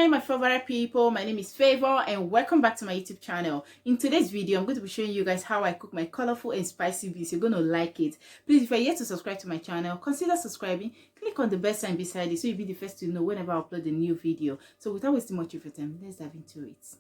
my favorite people, my name is Favor and welcome back to my YouTube channel. In today's video, I'm going to be showing you guys how I cook my colorful and spicy beans. You're going to like it. Please, if you're yet to subscribe to my channel, consider subscribing. Click on the bell sign beside it so you'll be the first to know whenever I upload a new video. So without wasting much of your time, let's dive into it.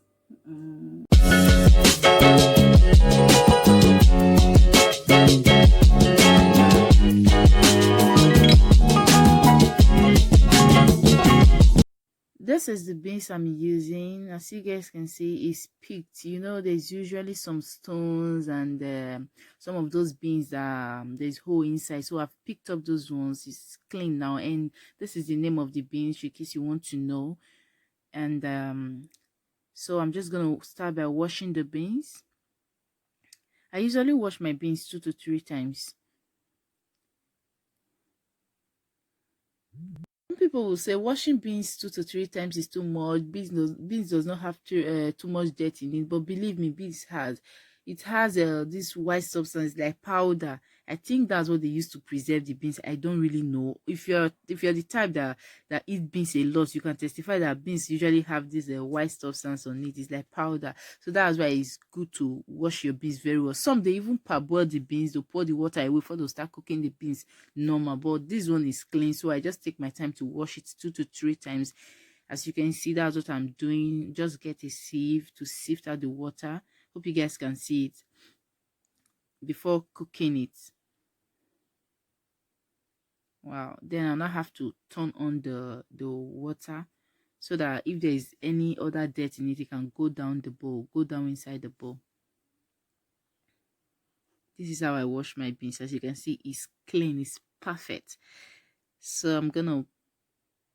This is the beans I'm using. As you guys can see, it's picked. You know, there's usually some stones and some of those beans that there's hole inside. So I've picked up those ones. It's clean now, and this is the name of the beans in case you want to know. And so I'm just gonna start by washing the beans. I usually wash my beans 2 to 3 times. Some people will say washing beans 2 to 3 times is too much. Beans does not have too much dirt in it, but believe me, beans has. It has this white substance like powder. I think that's what they use to preserve the beans. I don't really know. If you're the type that eat beans a lot, you can testify that beans usually have this white substance on it. It's like powder. So that's why it's good to wash your beans very well. Some they even parboil the beans, they pour the water away before they start cooking the beans normal. But this one is clean, so I just take my time to wash it 2 to 3 times. As you can see, that's what I'm doing. Just get a sieve to sift out the water. Hope you guys can see it before cooking it. Wow. Then I'll now have to turn on the water so that if there is any other dirt in it, it can go down the bowl, go down inside the bowl. This is how I wash my beans. As you can see, it's clean, it's perfect. So I'm gonna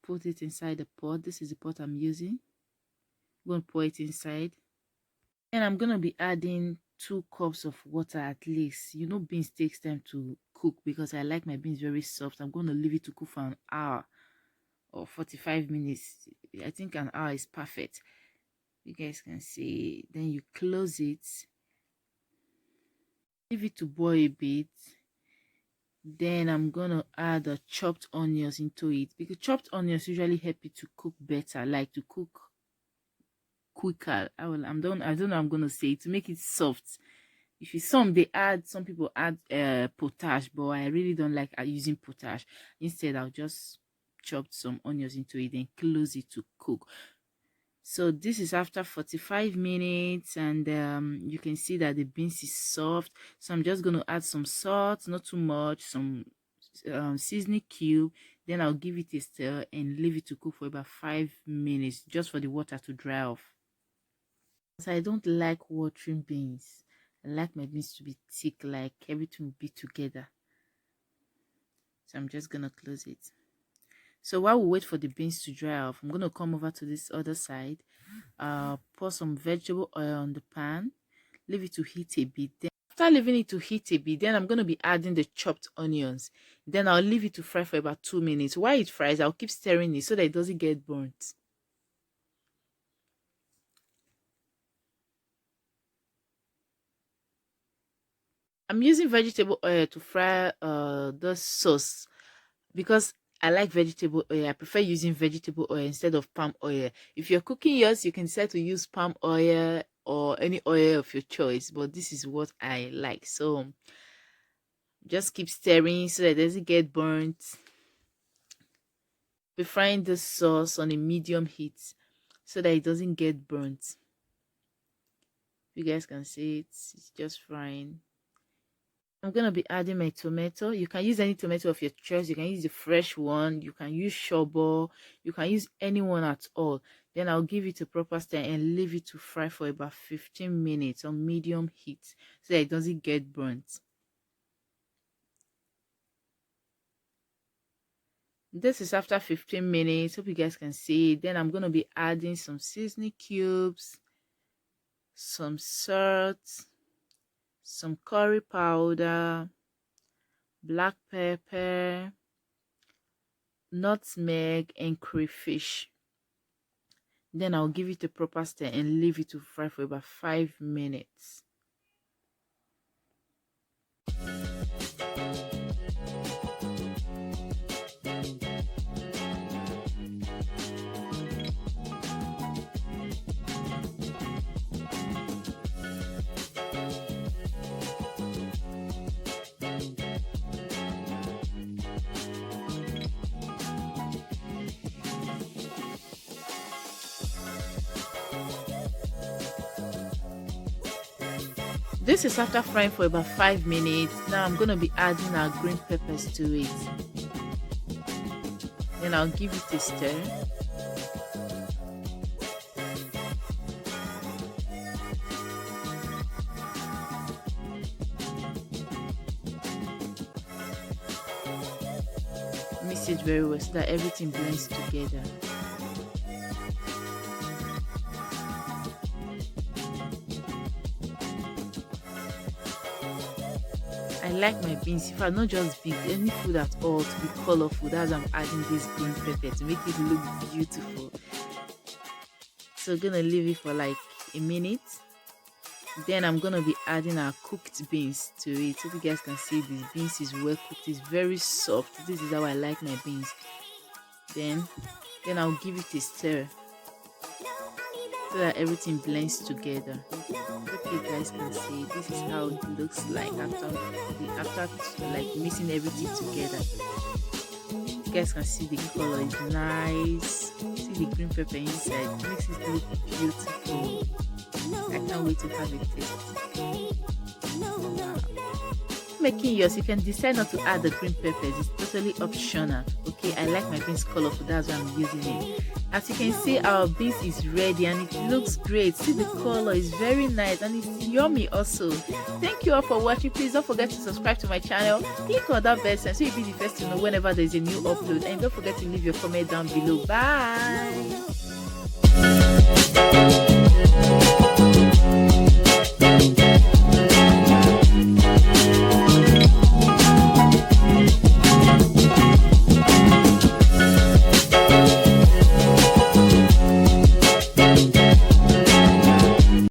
put it inside the pot. This is the pot I'm using. I'm gonna pour it inside. And I'm gonna be adding 2 cups of water at least. You know, beans takes time to cook because I like my beans very soft. I'm gonna leave it to cook for an hour or 45 minutes. I think an hour is perfect. You guys can see. Then you close it, leave it to boil a bit. Then I'm gonna add the chopped onions into it because chopped onions usually help you to cook better, like to cook quicker. I don't know I'm gonna say, to make it soft. If it's some people add potash, but I really don't like using potash. Instead, I'll just chop some onions into it and close it to cook. So this is after 45 minutes, and you can see that the beans is soft. So I'm just gonna add some salt, not too much, some seasoning cube. Then I'll give it a stir and leave it to cook for about 5 minutes, just for the water to dry off. So I don't like watering beans. I like my beans to be thick, like everything will be together. So I'm just gonna close it. So while we wait for the beans to dry off, I'm gonna come over to this other side. Pour some vegetable oil on the pan, leave it to heat a bit. Then after leaving it to heat a bit, then I'm gonna be adding the chopped onions. Then I'll leave it to fry for about 2 minutes. While it fries, I'll keep stirring it so that it doesn't get burnt. I'm using vegetable oil to fry the sauce because I like vegetable oil. I prefer using vegetable oil instead of palm oil. If you're cooking yours, you can decide to use palm oil or any oil of your choice, but this is what I like. So just keep stirring so that it doesn't get burnt. Be frying the sauce on a medium heat so that it doesn't get burnt. You guys can see it's just frying. I'm gonna be adding my tomato. You can use any tomato of your choice. You can use the fresh one. You can use shobo. You can use any one at all. Then I'll give it a proper stir and leave it to fry for about 15 minutes on medium heat so that it doesn't get burnt. This is after 15 minutes. Hope you guys can see. Then I'm gonna be adding some seasoning cubes, some salt, some curry powder, black pepper, nutmeg, and crayfish. Then I'll give it a proper stir and leave it to fry for about 5 minutes. This is after frying for about 5 minutes. Now I'm going to be adding our green peppers to it. Then I'll give it a stir. Mix it very well so that everything blends together. I like my beans, if I'm not just big, any food at all, to be colorful. That's why I'm adding this green pepper to make it look beautiful. So gonna leave it for like a minute. Then I'm gonna be adding our cooked beans to it. So you guys can see this beans is well cooked, it's very soft. This is how I like my beans. Then I'll give it a stir so that everything blends together. Hope you guys can see this is how it looks like after like mixing everything together. You guys can see the color is nice. See the green pepper inside, it makes it look beautiful. I can't wait to have a taste. Wow. Making yours, you can decide not to add the green peppers, it's totally optional. Okay, I like my beans colorful, that's why I'm using it. As you can see, our beans is ready and it looks great. See the color is very nice and it's yummy also. Thank you all for watching. Please don't forget to subscribe to my channel, click on that bell sign so you'll be the first to know whenever there's a new upload, and don't forget to leave your comment down below. Bye.